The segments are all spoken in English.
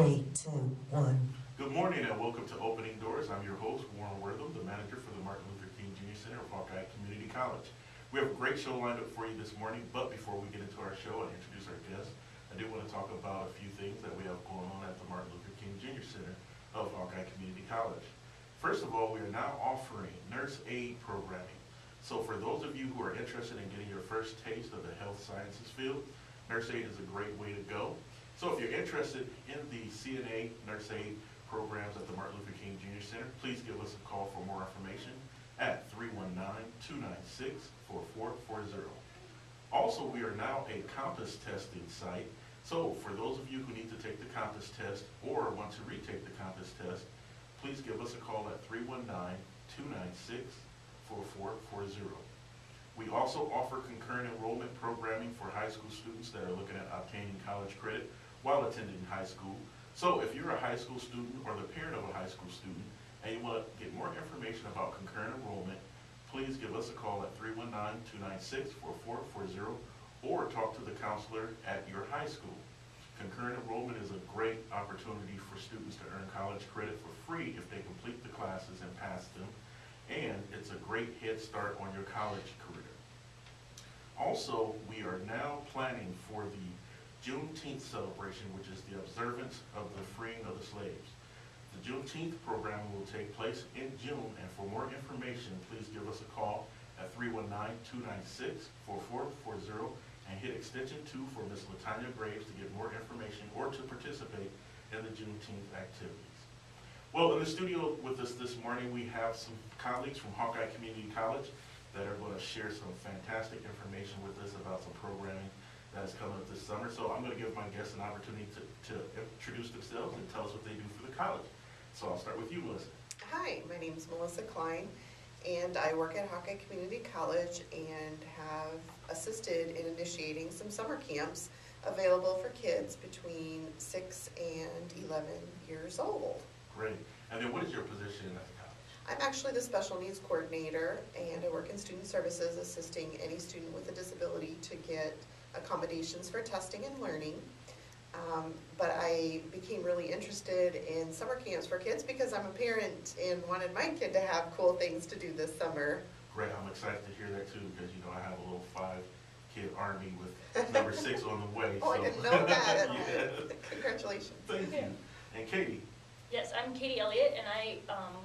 3, 2, 1. Good morning and welcome to Opening Doors. I'm your host, Warren Wortham, the manager for the Martin Luther King Jr. Center of Hawkeye Community College. We have a great show lined up for you this morning, but before we get into our show and introduce our guests, I do want to talk about a few things that we have going on at the Martin Luther King Jr. Center of Hawkeye Community College. First of all, we are now offering nurse aid programming. So for those of you who are interested in getting your first taste of the health sciences field, nurse aid is a great way to go. So if you're interested in the CNA nurse aid programs at the Martin Luther King Jr. Center, please give us a call for more information at 319-296-4440. Also, we are now a compass testing site. So for those of you who need to take the compass test or want to retake the compass test, please give us a call at 319-296-4440. We also offer concurrent enrollment programming for high school students that are looking at obtaining college credit while attending high school. So if you're a high school student or the parent of a high school student and you want to get more information about concurrent enrollment, please give us a call at 319-296-4440 or talk to the counselor at your high school. Concurrent enrollment is a great opportunity for students to earn college credit for free if they complete the classes and pass them, and it's a great head start on your college career. Also, we are now planning for the Juneteenth celebration, which is the observance of the freeing of the slaves. The Juneteenth program will take place in June, and for more information, please give us a call at 319-296-4440 and hit extension 2 for Ms. Latanya Graves to get more information or to participate in the Juneteenth activities. Well, in the studio with us this morning, we have some colleagues from Hawkeye Community College that are going to share some fantastic information with us about some programming that is coming up this summer. So I'm going to give my guests an opportunity to introduce themselves and tell us what they do for the college. So I'll start with you, Melissa. Hi, my name is Melissa Klein, and I work at Hawkeye Community College and have assisted in initiating some summer camps available for kids between 6 and 11 years old. Great. And then what is your position at the college? I'm actually the special needs coordinator, and I work in student services assisting any student with a disability to get accommodations for testing and learning. But I became really interested in summer camps for kids because I'm a parent and wanted my kid to have cool things to do this summer. Great. I'm excited to hear that too because, you know, I have a little 5-kid army with number 6 on the way. Oh, so. I didn't know that. Yeah. Congratulations. Thank you. And Katie? Yes, I'm Katie Elliott, and I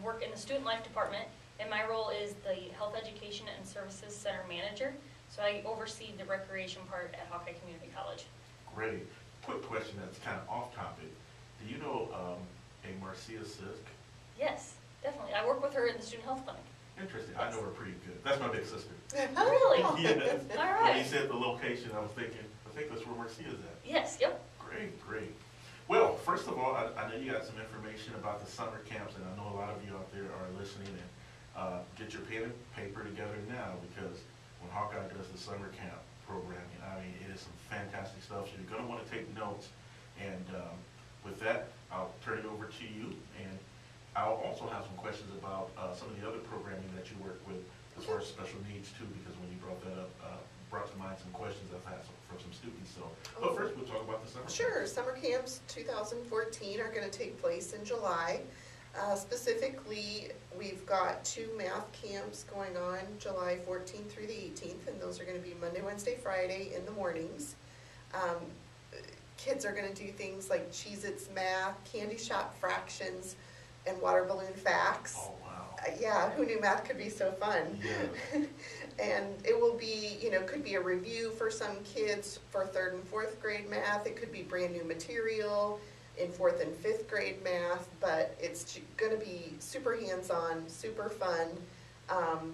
work in the Student Life Department, and my role is the Health Education and Services Center Manager. So I oversee the recreation part at Hawkeye Community College. Great. Quick question that's kind of off topic. Do you know a Marcia Sisk? Yes, definitely. I work with her in the Student Health Clinic. Interesting. Yes. I know her pretty good. That's my big sister. Oh, really? Yes. All right. When you said the location, I was thinking, I think that's where Marcia's at. Yes, yep. Great, great. Well, first of all, I know you got some information about the summer camps, and I know a lot of you out there are listening, and get your pen and paper together now, because when Hawkeye does the summer camp programming, I mean, it is some fantastic stuff, so you're going to want to take notes. And with that, I'll turn it over to you, and I'll also have some questions about some of the other programming that you work with as far as special needs too, because when you brought that up, brought to mind some questions I've had from some students. So, but first we'll talk about the summer. Sure, summer camps 2014 are going to take place in July. Specifically, we've got 2 math camps going on July 14th through the 18th, and those are going to be Monday, Wednesday, Friday in the mornings. Kids are going to do things like Cheez-Its math, candy shop fractions, and water balloon facts. Oh, wow. Yeah, who knew math could be so fun? Yeah. And it will be, you know, could be a review for some kids for 3rd and 4th grade math. It could be brand new material in 4th and 5th grade math, but it's going to be super hands-on, super fun.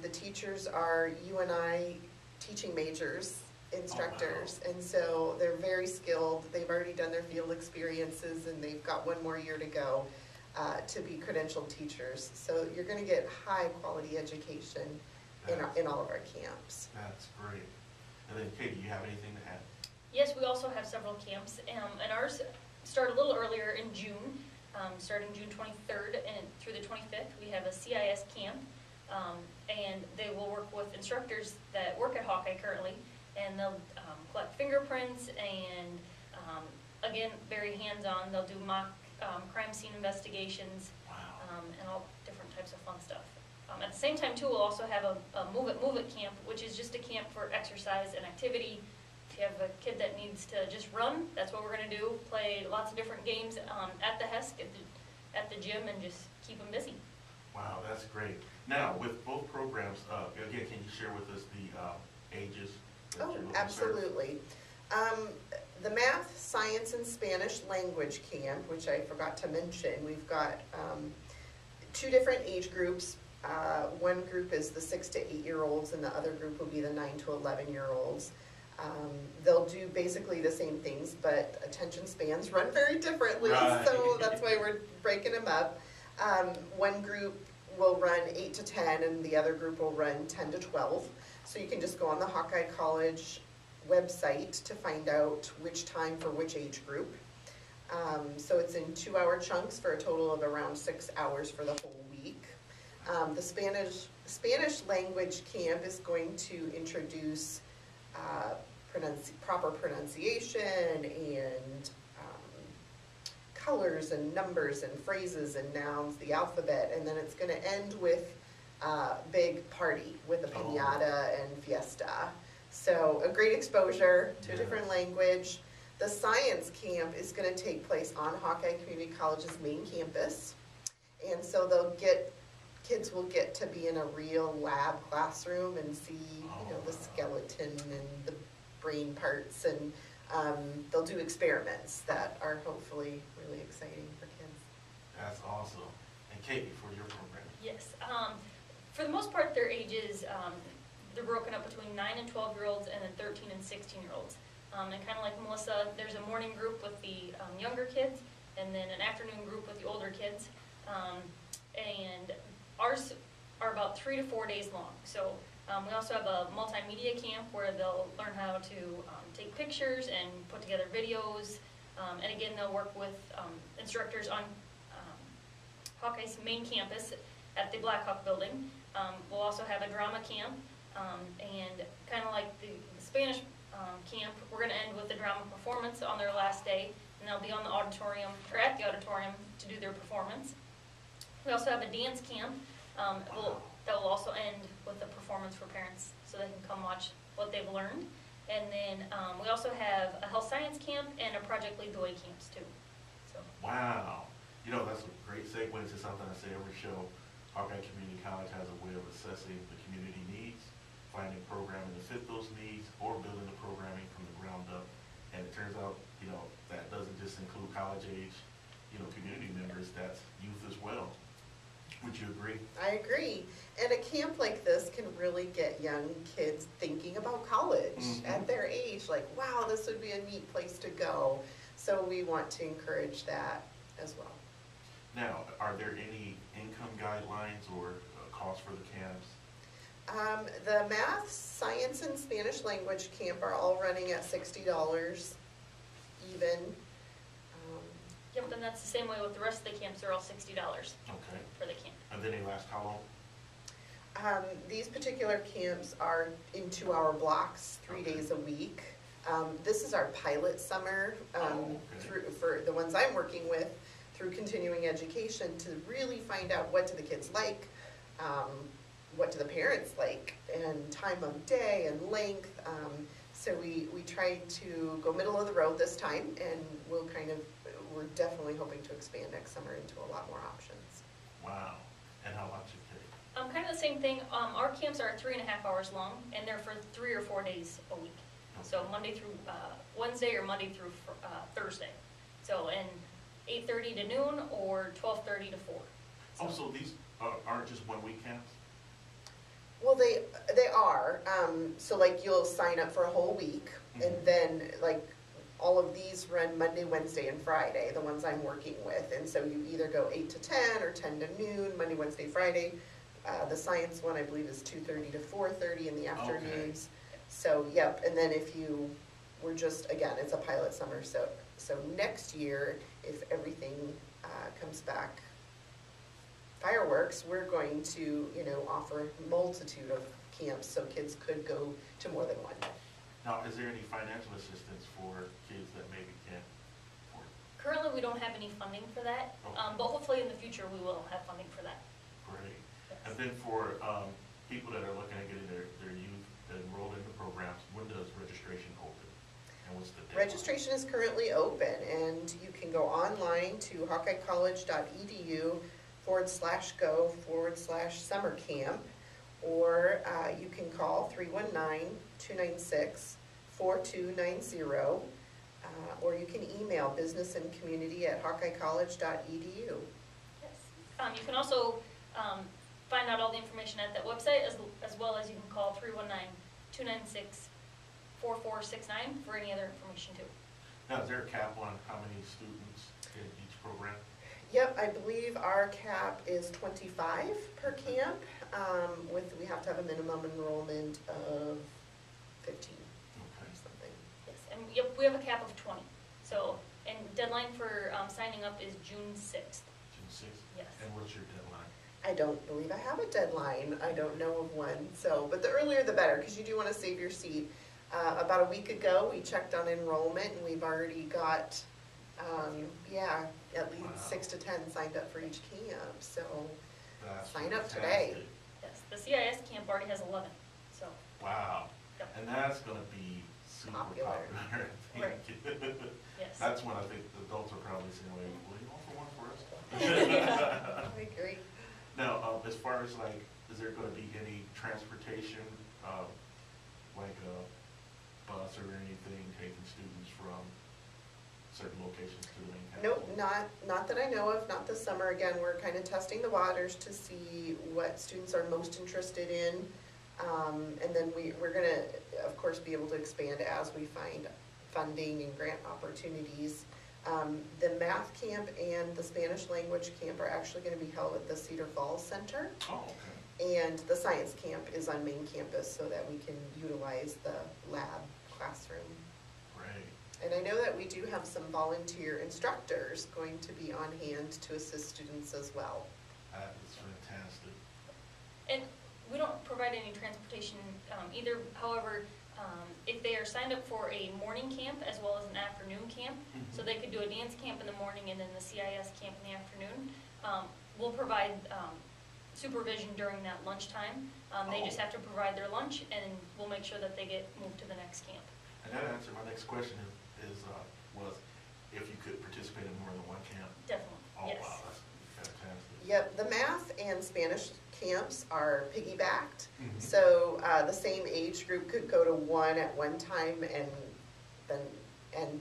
The teachers are UNI teaching majors, instructors, oh, wow. And so they're very skilled. They've already done their field experiences, and they've got 1 more year to go to be credentialed teachers. So you're going to get high-quality education in all of our camps. That's great. And then, Katie, do you have anything to add? Yes, we also have several camps, and ours start a little earlier in June, starting June 23rd and through the 25th. We have a CIS camp, and they will work with instructors that work at Hawkeye currently, and they'll collect fingerprints and, again, very hands-on. They'll do mock crime scene investigations, Wow. and all different types of fun stuff. At the same time too, we'll also have a Move It camp, which is just a camp for exercise and activity. If you have a kid that needs to just run, that's what we're gonna do, play lots of different games at the HESC, at the gym, and just keep them busy. Wow, that's great. Now, with both programs, again, can you share with us the ages? That Oh, you're looking to serve? absolutely. The Math, Science, and Spanish Language Camp, which I forgot to mention, we've got 2 different age groups. One group is the 6 to 8-year-olds, and the other group will be the 9 to 11-year-olds. They'll do basically the same things, but attention spans run very differently, Right. so that's why we're breaking them up. One group will run 8 to 10, and the other group will run 10 to 12. So you can just go on the Hawkeye College website to find out which time for which age group. So it's in 2-hour chunks for a total of around 6 hours for the whole week. The Spanish language camp is going to introduce proper pronunciation and colors and numbers and phrases and nouns, the alphabet, and then it's going to end with a big party with a piñata and fiesta. So a great exposure to a different language. The science camp is going to take place on Hawkeye Community College's main campus, and so kids will get to be in a real lab classroom and see, the skeleton and the brain parts, and they'll do experiments that are hopefully really exciting for kids. That's awesome. And Katie, for your program? Yes. For the most part, their ages, they're broken up between 9 and 12-year-olds and then 13 and 16-year-olds. And kind of like Melissa, there's a morning group with the younger kids, and then an afternoon group with the older kids. And ours are about 3 to 4 days long. So we also have a multimedia camp where they'll learn how to take pictures and put together videos. And again, they'll work with instructors on Hawkeye's main campus at the Blackhawk building. We'll also have a drama camp, and kind of like the Spanish camp, we're going to end with the drama performance on their last day, and they'll be on the auditorium, or at the auditorium, to do their performance. We also have a dance camp that will also end with a performance for parents, so they can come watch what they've learned. And then we also have a health science camp and a Project Lead the Way camps too. So. Wow. That's a great segue into something I say every show. Hawkeye Community College has a way of assessing the community needs, finding programming to fit those needs, or building the programming from the ground up. And it turns out, that doesn't just include college age, community members, that's youth as well. Would you agree? I agree. And a camp like this can really get young kids thinking about college at their age. Like, wow, this would be a neat place to go. So we want to encourage that as well. Now, are there any income guidelines or costs for the camps? The math, science, and Spanish language camp are all running at $60 even. Yep, and that's the same way with the rest of the camps. They're all $60 Okay. for the camp. And then they last how long? These particular camps are in 2-hour blocks, 3 days a week. This is our pilot summer for the ones I'm working with through continuing education to really find out what do the kids like, what do the parents like, and time of day and length. So we tried to go middle of the road this time, and we're definitely hoping to expand next summer into a lot more options. Wow. And how about you, Kate? Kind of the same thing. Our camps are 3.5 hours long, and they're for 3 or 4 days a week. So Monday through Wednesday or Monday through Thursday. So and 8:30 to noon or 12:30 to 4. So these aren't just 1 week camps? Well, they are. So like you'll sign up for a whole week, and then like all of these run Monday, Wednesday, and Friday, the ones I'm working with. And so you either go 8 to 10 or 10 to noon, Monday, Wednesday, Friday. The science one, I believe, is 2:30 to 4:30 in the afternoons. Okay. So, yep. And then we're just, again, it's a pilot summer. So next year, if everything comes back fireworks, we're going to, offer a multitude of camps so kids could go to more than one. Now, is there any financial assistance for kids that maybe can't afford? Currently, we don't have any funding for that, Okay. but hopefully in the future, we will have funding for that. Great. Yes. And then for people that are looking at getting their youth enrolled in the programs, when does registration open? And what's the deadline? Registration is currently open, and you can go online to hawkeyecollege.edu/go/summer camp, or you can call 319-296-4290, or you can email businessandcommunity@hawkeyecollege.edu. Yes. You can also find out all the information at that website, as well as you can call 319-296-4469 for any other information too. Now, is there a cap on how many students in each program? Yep, I believe our cap is 25 per camp, we have to have a minimum enrollment of 15 Okay. or something. Yes, and yep, we have a cap of 20. So, and deadline for signing up is June 6th. June 6th? Yes. And what's your deadline? I don't believe I have a deadline. I don't know of one. So, but the earlier the better, because you do want to save your seat. About a week ago, we checked on enrollment, and we've already got, at least Wow. 6 to 10 signed up for each camp. So, That's sign up today. fantastic. Yes, the CIS camp already has 11. So, Wow. Yep. And that's going to be super Popular. popular. Right. yes. That's when I think the adults are probably saying, "Wait, will you offer one for us?" I agree. Now, as far as like, is there going to be any transportation, like a bus or anything taking students from certain locations to the main campus? Nope, not that I know of, not this summer. Again, we're kind of testing the waters to see what students are most interested in. And then we're gonna, of course, be able to expand as we find funding and grant opportunities. The math camp and the Spanish language camp are actually gonna be held at the Cedar Falls Center. Oh, okay. And the science camp is on main campus so that we can utilize the lab classroom. Great. And I know that we do have some volunteer instructors going to be on hand to assist students as well. That is fantastic. And we don't provide any transportation either. However, if they are signed up for a morning camp as well as an afternoon camp, so they could do a dance camp in the morning and then the CIS camp in the afternoon, we'll provide supervision during that lunchtime. They just have to provide their lunch, and we'll make sure that they get moved to the next camp. And that answered my next question was if you could participate in more than one camp. Definitely, Oh, yes. wow, that's fantastic. Yep, the math and Spanish camps are piggybacked. Mhm. So the same age group could go to one at one time and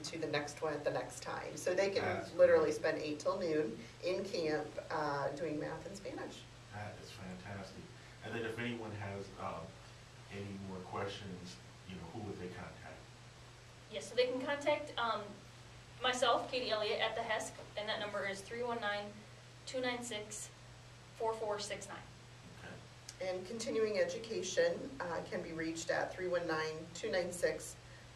to the next one at the next time. So they can That's literally great. spend 8 till noon in camp doing math and Spanish. That is fantastic. And then if anyone has any more questions, who would they contact? Yes, so they can contact myself, Katie Elliott, at the HESC, and that number is 319-296-4469. Okay. And continuing education can be reached at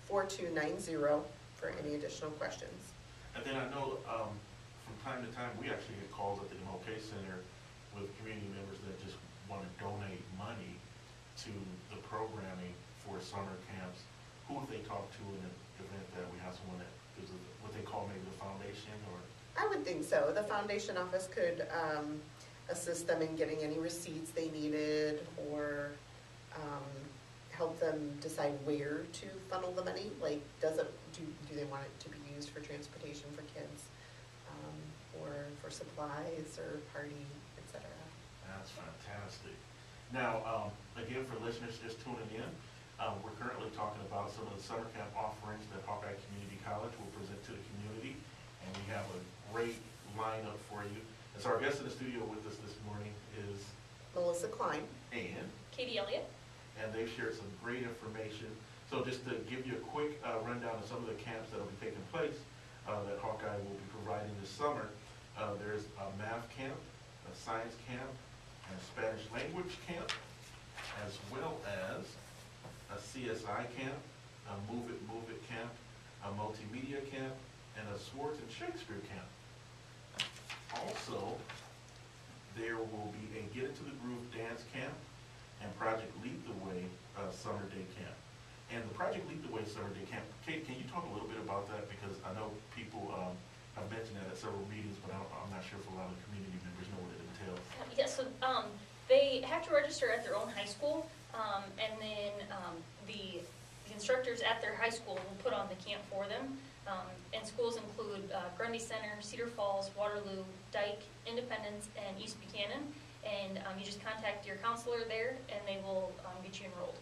319-296-4290 for any additional questions. And then I know from time to time, we actually get calls at the MLK Center with community members that just want to donate money to the programming for summer camps. Who would they talk to in an event that we have someone that is what they call maybe the foundation or? I would think so. The foundation office could assist them in getting any receipts they needed or help them decide where to funnel the money. Like, do they want it to be used for transportation for kids or for supplies or party, etc. That's fantastic. Now, again, for listeners just tuning in, we're currently talking about some of the summer camp offerings that Hawkeye Community College will present to the community, and we have a great lineup for you. And so our guest in the studio with us this morning is Melissa Klein. Ann, Katie Elliott. and they've shared some great information. So just to give you a quick rundown of some of the camps that will be taking place that Hawkeye will be providing this summer, there's a math camp, a science camp, and a Spanish language camp, as well as a CSI camp, a Move It camp, a multimedia camp, and a Swartz and Shakespeare camp. Also, there will be a Get Into the Groove dance camp and Project Lead the Way summer day camp. And the Project Lead the Way summer day camp, Kate, can you talk a little bit about that? Because I know people I've mentioned that at several meetings, but I'm not sure if a lot of the community members know what it entails. Yeah, so they have to register at their own high school, and then the instructors at their high school will put on the camp for them. And schools include Grundy Center, Cedar Falls, Waterloo, Dike, Independence, and East Buchanan. And you just contact your counselor there, and they will get you enrolled.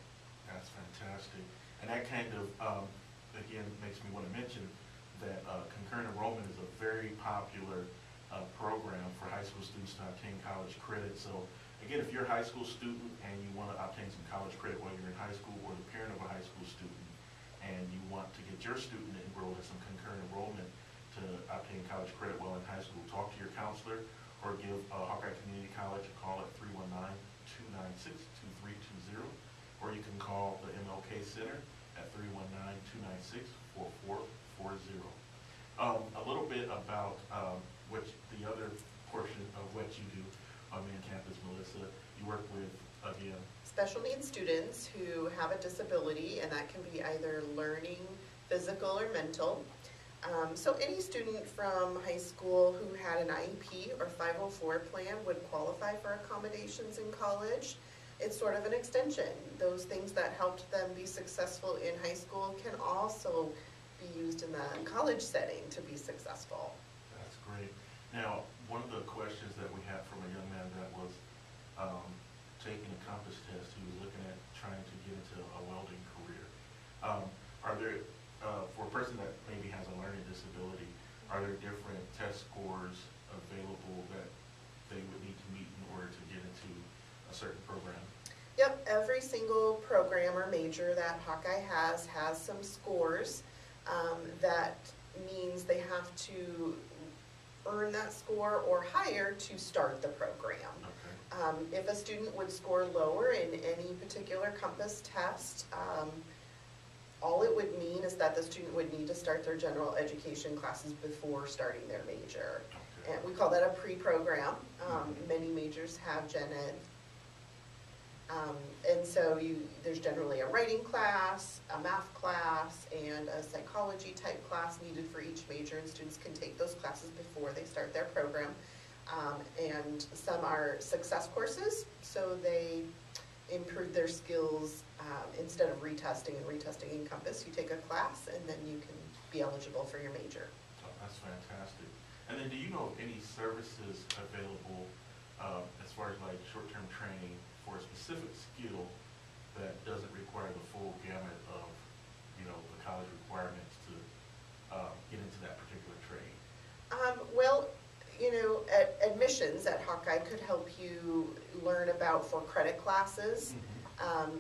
That's fantastic. And that kind of, again, makes me want to mention that concurrent enrollment is a very popular program for high school students to obtain college credit. So again, if you're a high school student and you want to obtain some college credit while you're in high school, or the parent of a high school student, and you want to get your student enrolled in some concurrent enrollment to obtain college credit while in high school, talk to your counselor or give Hawkeye Community College a call at 319-296-2320, or you can call the MLK Center at 319-296-4440. A little bit about the other portion of what you do on main campus, Melissa. You work with, again, special needs students who have a disability, and that can be either learning, physical, or mental. So any student from high school who had an IEP or 504 plan would qualify for accommodations in college. It's sort of an extension. Those things that helped them be successful in high school can also be used in the college setting to be successful. That's great. Now, one of the questions that we had from a young man that was taking a compass test, he was looking at trying to get into a welding career. Are there, for a person that maybe has a learning disability, are there different test scores available that they would need to meet in order to get into a certain program? Yep, every single program or major that Hawkeye has some scores. That means they have to earn that score or higher to start the program. Okay. If a student would score lower in any particular compass test, all it would mean is that the student would need to start their general education classes before starting their major. Okay. And we call that a pre-program. Many majors have gen ed. And so there's generally a writing class, a math class, and a psychology type class needed for each major, and students can take those classes before they start their program. And some are success courses, so they improve their skills. Instead of retesting in Compass, you take a class and then you can be eligible for your major. Oh, that's fantastic. And then do you know of any services available as far as like short-term training for a specific skill that doesn't require the full gamut of, the college requirements to get into that particular trade? Well, admissions at Hawkeye could help you learn about for credit classes.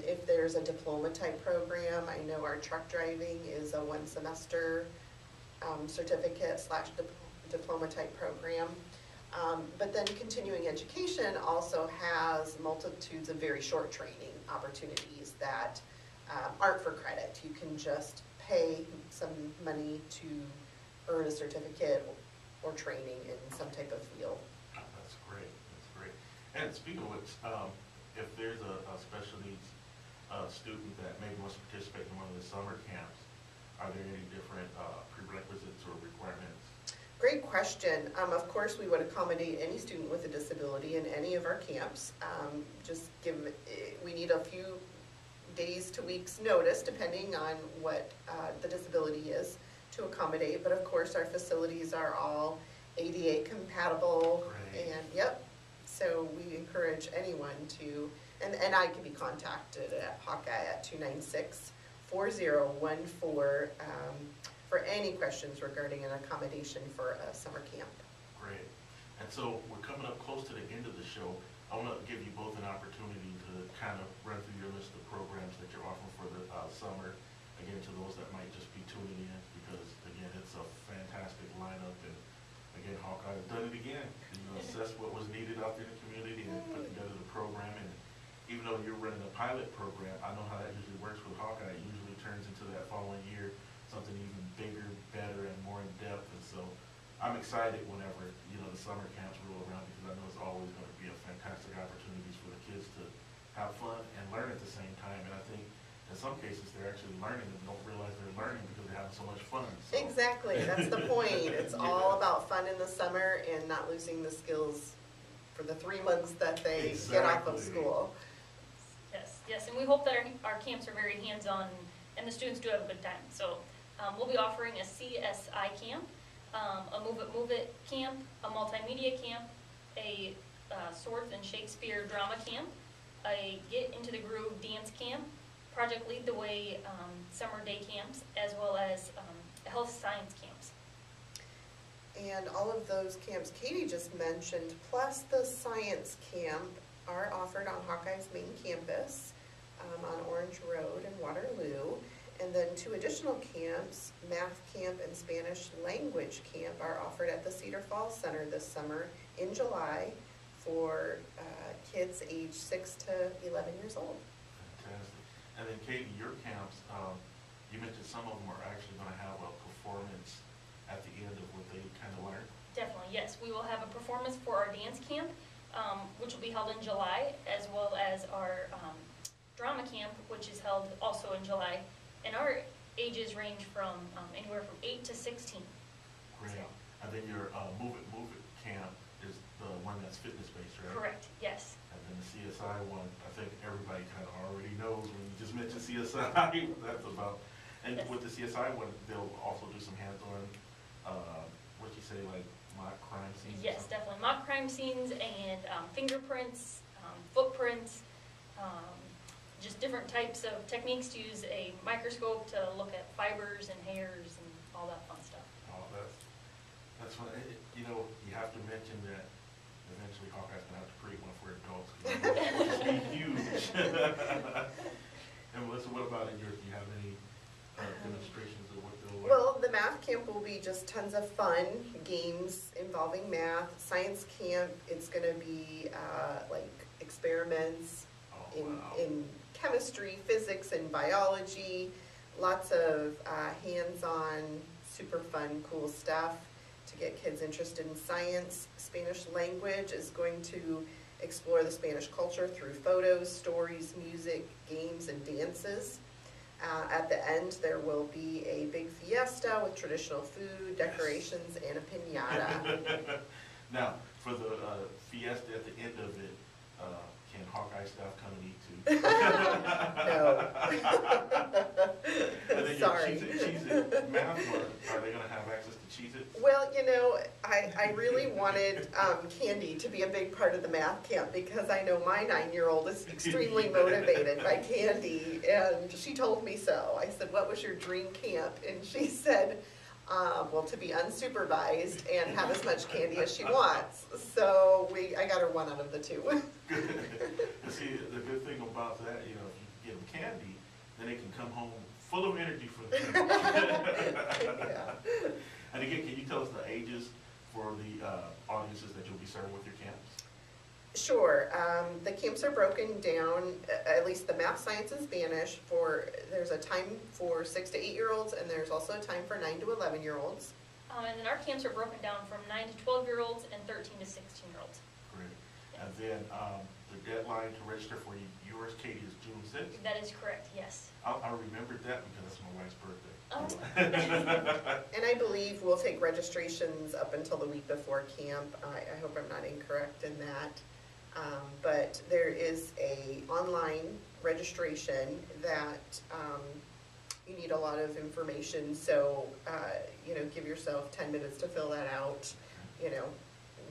If there's a diploma type program, I know our truck driving is a 1 semester certificate / diploma type program. But then continuing education also has multitudes of very short training opportunities that aren't for credit. You can just pay some money to earn a certificate or training in some type of field. Oh, that's great. That's great. And speaking of which, if there's a special needs student that maybe wants to participate in one of the summer camps, are there any different prerequisites or requirements? Great question. Of course, we would accommodate any student with a disability in any of our camps. We need a few days to weeks notice, depending on what the disability is, to accommodate. But of course, our facilities are all ADA compatible. Great. And yep. So we encourage anyone to, and I can be contacted at Hawkeye at 296-4014 for any questions regarding an accommodation for a summer camp. Great. And so we're coming up close to the end of the show. I want to give you both an opportunity to kind of run through your list of programs that you're offering for the summer. Again, to those that might just be tuning in, because again, it's a fantastic lineup. And again, Hawkeye has done it again. Assess what was needed out there in the community and put together the program. And even though you're running a pilot program, I know how that usually works with Hawkeye. It usually turns into that following year something even bigger, better, and more in depth. And so I'm excited whenever the summer camps roll around, because I know it's always going to be a fantastic opportunities for the kids to have fun and learn at the same time. And I think in some cases, they're actually learning and don't realize they're learning because they're having so much fun. So. Exactly, that's the point. It's Yeah. all about fun in the summer and not losing the skills for the 3 months that they get off of Exactly. school. Yes, yes, and we hope that our camps are very hands-on, and the students do have a good time. So we'll be offering a CSI camp, a Move It camp, a multimedia camp, a Swords and Shakespeare drama camp, a Get Into the Groove dance camp, Project Lead the Way summer day camps, as well as health science camps. And all of those camps Katie just mentioned, plus the science camp, are offered on Hawkeye's main campus on Orange Road in Waterloo. And then 2 additional camps, math camp and Spanish language camp, are offered at the Cedar Falls Center this summer in July for kids aged 6 to 11 years old. Fantastic. And then Katie, your camps, you mentioned some of them are actually going to have a performance at the end of what they kind of learned. Definitely, yes. We will have a performance for our dance camp, which will be held in July, as well as our drama camp, which is held also in July. And our ages range from anywhere from 8 to 16. Great. So. And then your Move It camp is the one that's fitness-based, right? Correct, yes. And then the CSI one, I think everybody kind of already knows when you just mentioned CSI, what that's about. And Yes. with the CSI one, they'll also do some hands-on, what'd you say, like mock crime scenes? or Yes, something? definitely. Mock crime scenes and fingerprints, footprints, just different types of techniques to use a microscope to look at fibers and hairs and all that fun stuff. Oh, that's fun. You know, you have to mention that eventually Hawkeye's gonna have to create one for adults, because it's be huge. And Melissa, what about in yours? Do you have any demonstrations of what they'll learn? Well, the math camp will be just tons of fun, games involving math. Science camp, it's going to be like experiments Oh, in, wow. in chemistry, physics, and biology. Lots of hands-on, super fun, cool stuff to get kids interested in science. Spanish language is going to explore the Spanish culture through photos, stories, music, games, and dances. At the end, there will be a big fiesta with traditional food, decorations, and a piñata. Now, for the fiesta at the end of it, can Hawkeye staff come and eat too? No. And then Sorry. your Cheez-It math one, are they gonna have access to Cheez-It? Well, you know, I really wanted Candy to be a big part of the math camp because I know my 9-year-old is extremely motivated by candy, and she told me so. I said, "What was your dream camp?" And she said, well, to be unsupervised and have as much candy as she wants. So I got her one out of the 2. See, the good thing about that, you know, if you give them candy, then they can come home full of energy for the camp. Yeah. And again, can you tell us the ages for the audiences that you'll be serving with your camps? Sure. The camps are broken down, at least the math, science, and Spanish, there's a time for 6 to 8-year-olds, and there's also a time for 9 to 11-year-olds. And then our camps are broken down from 9 to 12-year-olds and 13 to 16-year-olds. Great. And then the deadline to register for yours, Katie, is June 6th? That is correct, yes. I remembered that because that's my wife's birthday. Oh. And I believe we'll take registrations up until the week before camp. I hope I'm not incorrect in that. But there is a online registration that you need a lot of information. So, you know, give yourself 10 minutes to fill that out, you know,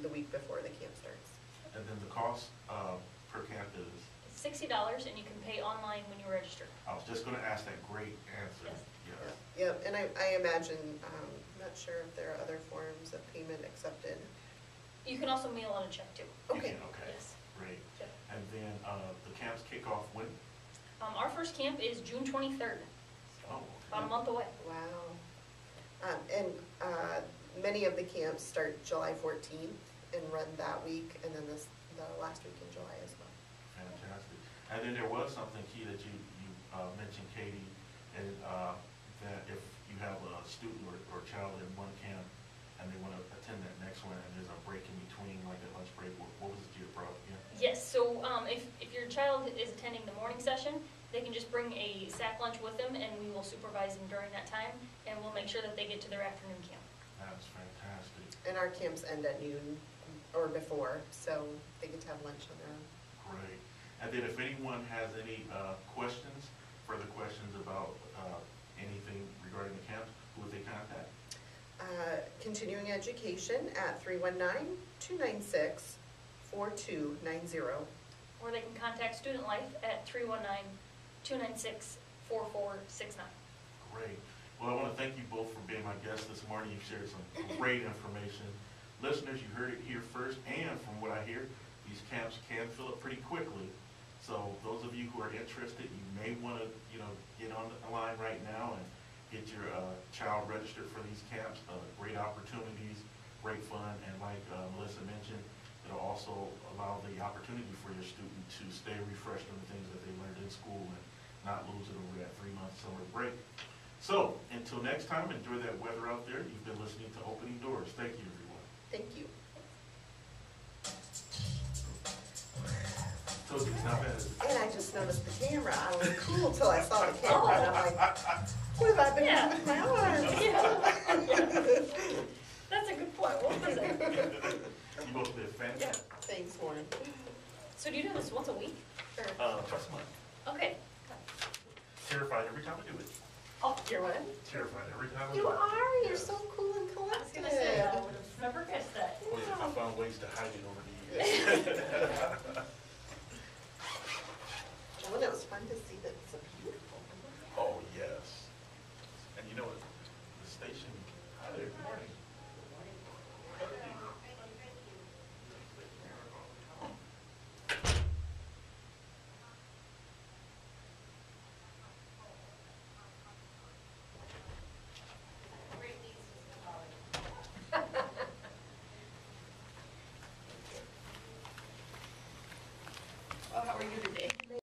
the week before the camp starts. And then the cost per camp is? It's $60, and you can pay online when you register. I was just going to ask that. Great answer. Yes. Yes. Yep, and I imagine, not sure if there are other forms of payment accepted. You can also mail on a check, too. You Okay. can, okay. Yes. Great. Yep. And then the camps kick off when? Our first camp is June 23rd, Oh, about a month away. Wow. And many of the camps start July 14th and run that week, and then the last week in July as well. Fantastic. And then there was something key that you mentioned, Katie, and that if you have a student or child in one camp and they want to attend that next one and there's a break in between, like a lunch break, what was it you brought? Yeah. Yes, so if your child is attending the morning session, They can just bring a sack lunch with them, and we will supervise them during that time, and we'll make sure that they get to their afternoon camp. That's fantastic. And our camps end at noon or before, so they get to have lunch on their own. Great. And then if anyone has any questions, further questions about anything regarding the camp, who would they contact? Continuing education at 319-296-4290. Or they can contact Student Life at 319-296-4469. Great. Well, I want to thank you both for being my guests this morning. You've shared some great information. Listeners, you heard it here first, and from what I hear, these camps can fill up pretty quickly. So those of you who are interested, you may want to, get on the line right now and get your child registered for these camps. Great opportunities, great fun, and like Melissa mentioned, it'll also allow the opportunity for your student to stay refreshed on the things that they learned in school and not lose it over that 3-month summer break. So, until next time, enjoy that weather out there. You've been listening to Opening Doors. Thank you, everyone. Thank you. Told you, it's not bad, is it? And I just noticed the camera. I was cool till I saw the camera, and I'm like, what have I been doing with my arms? That's a good point. What was it? You both did fantastic. Thanks, Warren. So do you do this once a week? Or? Twice a month. Okay. Terrified every time I do it. Oh, You're what? Terrified every time I do You it. are. You're Yes. so cool and I was collected. going to say, I would have never guessed that. Oh, yeah, I found ways to hide it over the years.